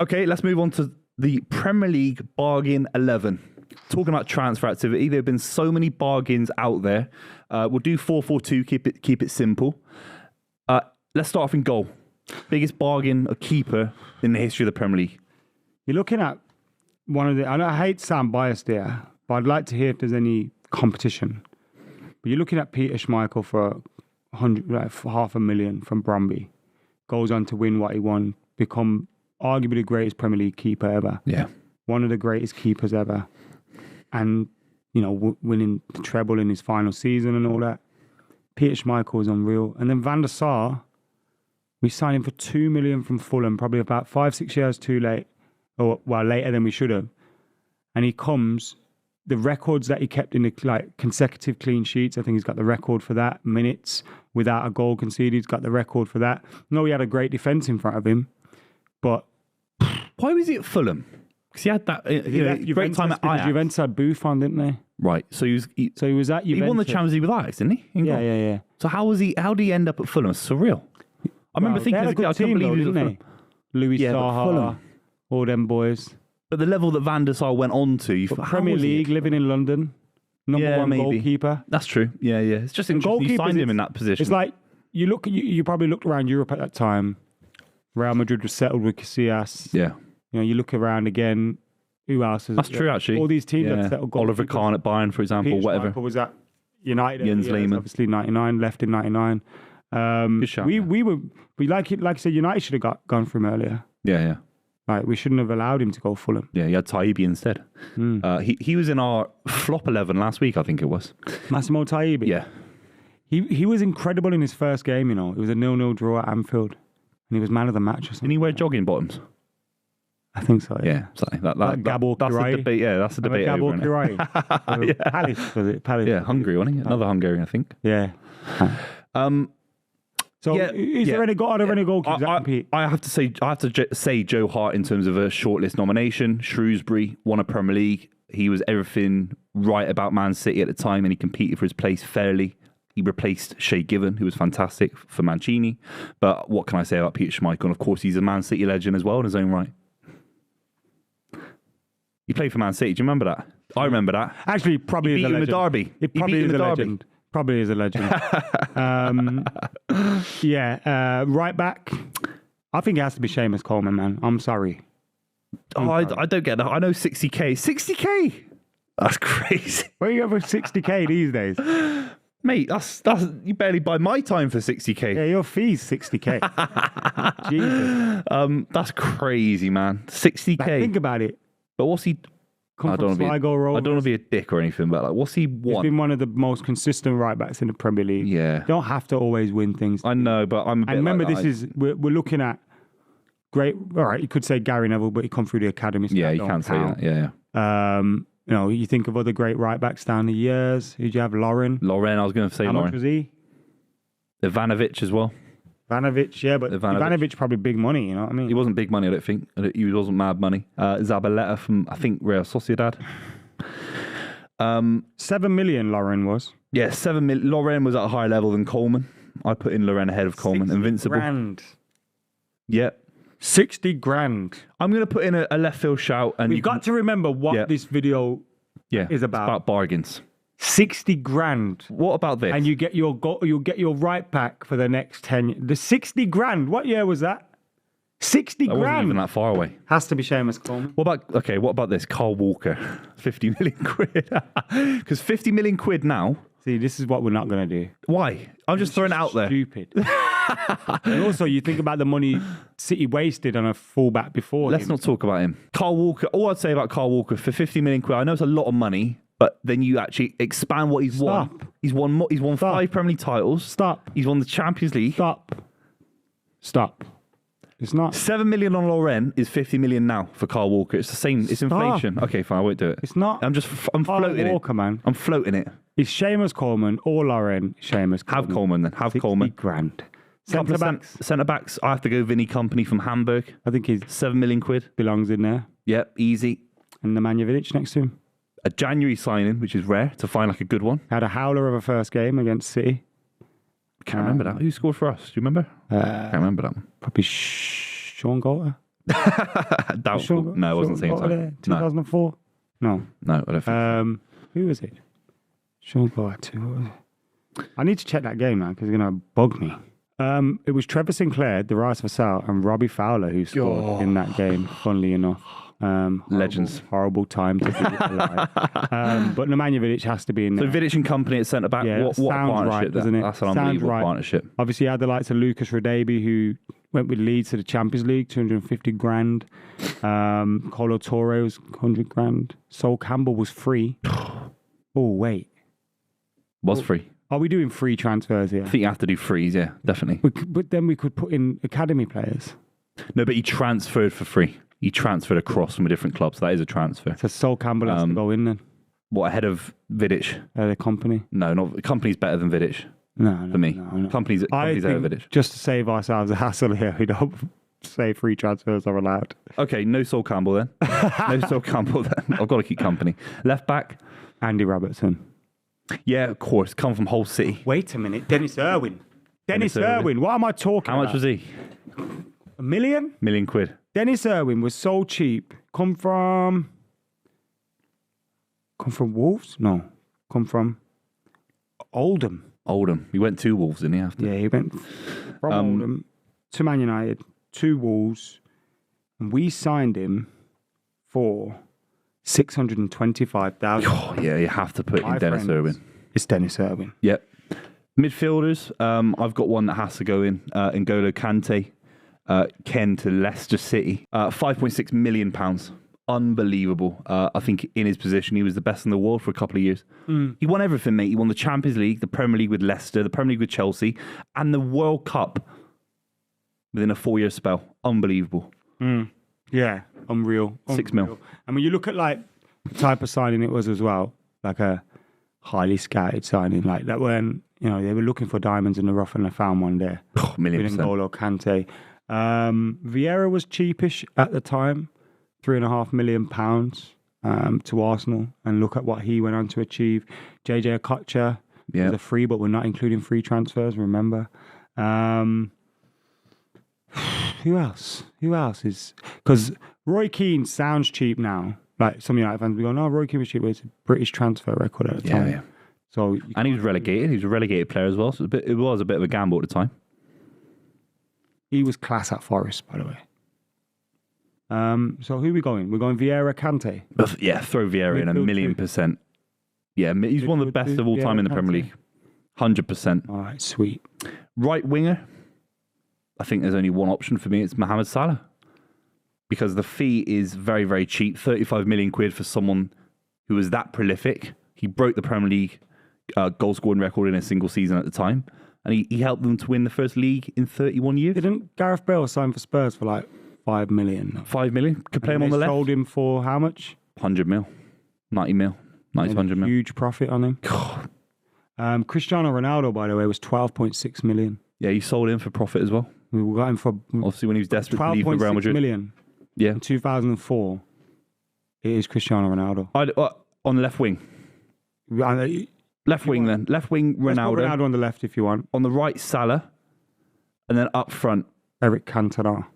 Okay, let's move on to the Premier League bargain 11. Talking about transfer activity, there have been so many bargains out there. We'll do 4-4-2, keep it simple. Let's start off in goal. Biggest bargain, a keeper in the history of the Premier League. You're looking at one of the... I hate to sound biased here, but I'd like to hear if there's any competition. But you're looking at Peter Schmeichel for 500,000 from Bromby. Goes on to win what he won. Become arguably the greatest Premier League keeper ever. Yeah. One of the greatest keepers ever. And, winning the treble in his final season and all that. Peter Schmeichel is unreal. And then Van der Sar, we signed him for 2 million from Fulham, probably about 5-6 years too late. Or, well, later than we should have. And he comes, the records that he kept in the consecutive clean sheets, I think he's got the record for that. Minutes without a goal conceded, he's got the record for that. No, he had a great defence in front of him. But why was he at Fulham? Because he had that great time at Ajax. Juventus had Buffon, didn't they? Right. So he was at Juventus. He won the Champions League with Ajax, didn't he? Yeah. So how did he end up at Fulham? It's surreal. I remember thinking, I can't believe he was at Fulham. Louis Saha, all them boys. But the level that Van der Sar went on to, Premier League, living in London, number one goalkeeper. That's true. Yeah. It's just interesting you signed him in that position. It's like you probably looked around Europe at that time. Real Madrid was settled with Casillas. Yeah. You look around again. Who else? That's true, actually. All these teams have settled. Oliver Kahn at Bayern, for example, Peter whatever. Schmeichel was at United. Jens Lehmann, obviously 99, left in 99. Good shout, we like I said, United should have gone for him earlier. Yeah. Like we shouldn't have allowed him to go Fulham. Yeah, he had Taibbi instead. He was in our flop 11 last week, I think it was. Massimo Taibbi. Yeah. He was incredible in his first game. It was a 0-0 draw at Anfield, and he was man of the match or something. Didn't he wear jogging bottoms? I think so. Yeah. Something that's Kirai. the debate. Yeah, that's the debate. Gabor Kirai. Palace, was it? Palace. Yeah, Hungary, wasn't he? Another Hungarian, I think. Yeah. Is there any goalkeepers that compete? I have to say Joe Hart in terms of a shortlist nomination. Shrewsbury won a Premier League. He was everything right about Man City at the time, and he competed for his place fairly. He replaced Shea Given, who was fantastic for Mancini. But what can I say about Peter Schmeichel? And of course, he's a Man City legend as well in his own right. He played for Man City. Do you remember that? I remember that. Actually, probably is a legend. He beat him in the derby. It probably is a legend. Probably is a legend. Right back. I think it has to be Seamus Coleman, man. I'm sorry. I don't get that. I know 60k. 60k? That's crazy. Where are you over 60k these days? Mate, that's you barely buy my time for 60k. Yeah, your fee's 60k. Jesus. That's crazy, man. 60k. Think about it. But what's he? I don't want to be a dick or anything, but what's he won? He's been one of the most consistent right backs in the Premier League. Yeah, you don't have to always win things. I know, but I'm. And remember, we're looking at great. All right, you could say Gary Neville, but he come through the academy. So yeah, you can't say that. Yeah. You think of other great right backs down the years. Who'd you have? Lauren, I was going to say How much was he? Ivanovic as well. Ivanovic, yeah, but Ivanovic probably big money, you know what I mean? He wasn't big money, I don't think. He wasn't mad money. Zabaleta from, I think, Real Sociedad. 7 million Lauren was. Yeah, 7 million. Lauren was at a higher level than Coleman. I put in Lauren ahead of Coleman. Invincible. £60,000. Yeah. 60 grand. I'm going to put in a left field shout. And We've got to remember what this video is about. It's about bargains. 60 grand. What about this? And you get your right back for the next 10 years. The 60 grand. What year was that? 60 grand. Wasn't even that far away. Has to be Seamus Coleman. What about this? Carl Walker. 50 million quid. Because 50 million quid now. See, this is what we're not going to do. Why? I'm just throwing it out there. Stupid. And also, you think about the money City wasted on a fullback before. Let's not talk about him. Carl Walker. All I'd say about Carl Walker for 50 million quid, I know it's a lot of money, but then you actually expand what he's won. He's won 5 Premier League titles. Stop. He's won the Champions League. Stop. It's not. 7 million on Loren is 50 million now for Carl Walker. It's the same. It's inflation. Okay, fine. I won't do it. It's not. I'm floating Walker, man. I'm floating it. It's Seamus Coleman or Loren. Seamus Coleman. Have Coleman then. Have 60 Coleman. grand. Centre backs. I have to go Vinny Company from Hamburg. I think he's 7 million quid. Belongs in there. Yep, easy. And Nemanja Vidic next to him. A January signing, which is rare to find like a good one. Had a howler of a first game against City. Can't remember that. Who scored for us? Do you remember? Can't remember that one. Probably Sean Coulter. Doubtful. No, I wasn't saying so. 2004? No. No, I don't think. Who was it? Sean Boateng. What was it? I need to check that game, man, because it's going to bug me. It was Trevor Sinclair, Darius Vassell, and Robbie Fowler who scored in that game, funnily enough. Legends. Horrible time to be alive. But Nemanja Vidic has to be in there. So Vidic and company at centre back. Yeah, what sounds partnership? right, doesn't it? That's an Sounds unbelievable right. partnership. Obviously, you had the likes of Lucas Radebe, who went with Leeds to the Champions League, 250 grand. Colo Torre was 100 grand. Sol Campbell was free. Oh, wait. Was free. Are we doing free transfers here? I think you have to do frees, yeah, definitely. But then we could put in academy players. No, but he transferred for free. He transferred across from a different club, so that is a transfer. So Sol Campbell has to go in then? What, ahead of Vidic? The company? No, not company's better than Vidic. No, for me. No. Company's ahead of Vidic. Just to save ourselves a hassle here, we don't say free transfers are allowed. Okay, no Sol Campbell then. No Sol Campbell then. I've got to keep company. Left back? Andy Robertson. Yeah, of course. Come from Hull City. Wait a minute. Dennis Irwin. Dennis Irwin. What am I talking about? How much was he? £1 million? £1 million. Dennis Irwin was so cheap. Come from Wolves? No. Come from Oldham. He went to Wolves, didn't he? After? Yeah, he went from Oldham to Man United, to Wolves, and we signed him for 625,000. Oh, yeah, you have to put in Dennis Irwin. It's Dennis Irwin. Yep. Midfielders, I've got one that has to go in. N'Golo Kante, Ken to Leicester City. £5.6 million. Unbelievable. I think in his position, he was the best in the world for a couple of years. He won everything, mate. He won the Champions League, the Premier League with Leicester, the Premier League with Chelsea, and the World Cup within a 4-year spell. Unbelievable. Yeah, unreal. 6 mil. And when you look at like the type of signing it was as well, like a highly scouted signing, like that when, you know, they were looking for diamonds in the rough and they found one there. $1 million. N'Golo Kante. Vieira was cheapish at the time, £3.5 million to Arsenal, and look at what he went on to achieve. JJ Okocha was a free, but we're not including free transfers, remember. Who else is... Because Roy Keane sounds cheap now. Like some United fans be going, oh, Roy Keane was cheap, but it's a British transfer record at the time. Yeah. So and he was relegated. He was a relegated player as well. So it was a bit of a gamble at the time. He was class at Forest, by the way. So who are we going? We're going Vieira, Kante. Yeah, throw Vieira in 1,000,000%. Yeah, he's one of the best of all time in the Premier League. 100%. All right, sweet. Right winger. I think there's only one option for me. It's Mohamed Salah. Because the fee is very, very cheap. 35 million quid for someone who was that prolific. He broke the Premier League goal scoring record in a single season at the time. And he helped them to win the first league in 31 years. Didn't Gareth Bale sign for Spurs for like 5 million? 5 million. Could play him on the left. Sold him for how much? 100 mil. 90 mil. 90 to 100 mil. Huge profit on him. Cristiano Ronaldo, by the way, was 12.6 million. Yeah, you sold him for profit as well. We got him for... Obviously, when he was desperate to leave for Real Madrid. 12.6 million. Yeah. In 2004, it is Cristiano Ronaldo. On the left wing. Left wing then. Left wing, Ronaldo. Let's put Ronaldo on the left if you want. On the right, Salah. And then up front, Eric Cantona.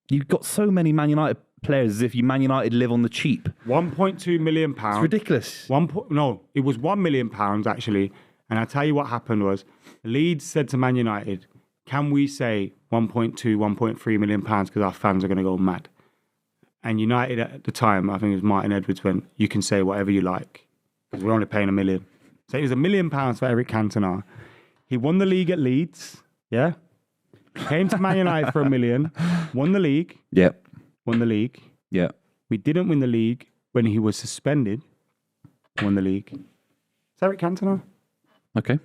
You've got so many Man United players as if you Man United live on the cheap. £1.2 million. It's ridiculous. No, it was £1 million actually. And I tell you what happened was, Leeds said to Man United, can we say 1.2, 1.3 million pounds because our fans are going to go mad? And United at the time, I think it was Martin Edwards, went, you can say whatever you like because we're only paying £1 million. So it was £1 million for Eric Cantona. He won the league at Leeds, yeah? Came to Man United for $1 million, won the league. Yep. Won the league. Yeah. We didn't win the league when he was suspended. Won the league. It's Eric Cantona. Okay.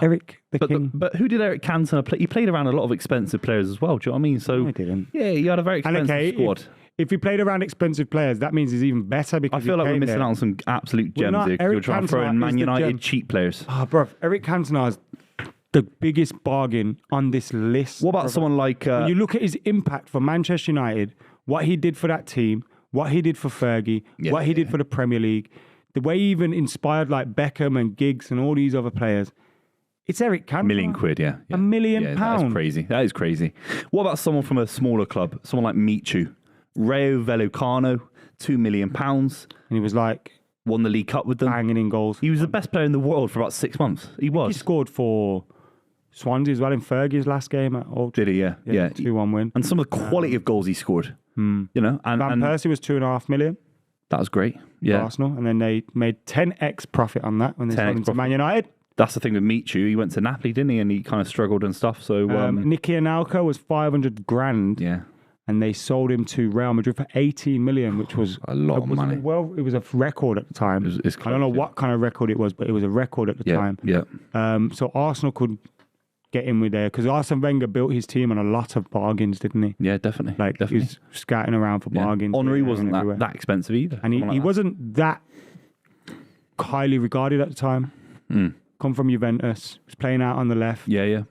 Eric the King. But who did Eric Cantona play? He played around a lot of expensive players as well. Do you know what I mean? So I didn't. Yeah, you had a very expensive squad. If he played around expensive players, that means he's even better because I feel like we're missing out on some absolute gems here because you're trying to throw in Man United cheap players. Oh, bro, Eric Cantona is the biggest bargain on this list. What about someone like... when you look at his impact for Manchester United, what he did for that team, what he did for Fergie, what he did for the Premier League, the way he even inspired like Beckham and Giggs and all these other players, It's Eric Cantona. £1 million, yeah. £1 million. That is crazy. That is crazy. What about someone from a smaller club? Someone like Michu. Rayo Vallecano, £2 million. And he was like Won the League Cup with them. banging in goals. He was the best player in the world for about 6 months. He was. He scored for Swansea as well in Fergie's last game at Old Did he? Yeah. 2-1 win. And some of the quality of goals he scored. You know, Van and Persie was $2.5 million that was great. for Yeah. Arsenal. And then they made 10x profit on that when they 10x sold him to profit. Man United. That's the thing with Michu. He went to Napoli, didn't he? And he kind of struggled and stuff. So, Nicky Anelka was 500 grand. yeah. And they sold him to Real Madrid for 18 million, which was A lot of money. Well, it was a record at the time. It's I don't know close, yeah. what kind of record it was, but it was a record at the time. Yeah. So Arsenal could get in with there because Arsene Wenger built his team on a lot of bargains, didn't he? Yeah, definitely. Like definitely. he was scouting around for bargains. Henry here wasn't and everywhere. that expensive either. And he Someone like that. wasn't that highly regarded at the time. Come from Juventus, was playing out on the left, Yeah.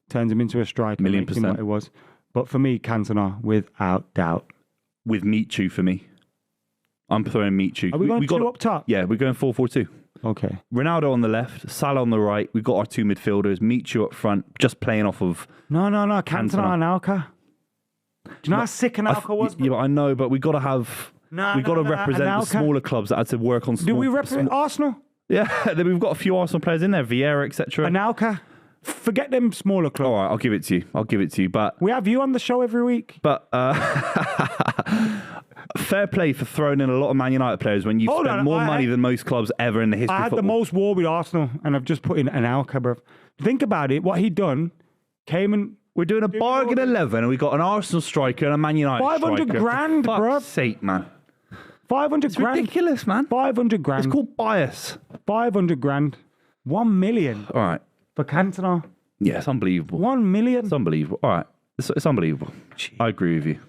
turns him into a striker, Million makes him what %. it was. But for me, Cantona, without doubt. With Michu for me. I'm throwing Michu. Are we going two up top? Yeah, we're going 4-4-2. Okay. Ronaldo on the left, Salah on the right. We've got our two midfielders, Michu up front, just playing off of... No. Cantona and Alca. Do you know how sick Anelka was? Yeah, but I know, but we've got to have... we've got to represent the Anelka. smaller clubs that had to work on small... Do we represent Arsenal? Yeah, then we've got a few Arsenal players in there, Vieira, etc. Anelka? Forget them smaller clubs. All right, I'll give it to you. But We have you on the show every week. fair play for throwing in a lot of Man United players when you've Hold spent on, more money than most clubs ever in the history I of had football. the most war with Arsenal, and I've just put in Anelka, bro. Think about it. What he'd done, came and... We're doing a bargain 11 and we've got an Arsenal striker and a Man United 500 striker. grand, For bruv. fuck's sake, man. 500 It's grand. ridiculous, man. 500 grand. It's called bias. 500 grand. 1 million All right. for Cantona. Yeah, it's unbelievable. 1 million. It's unbelievable. All right. It's unbelievable. I agree with you.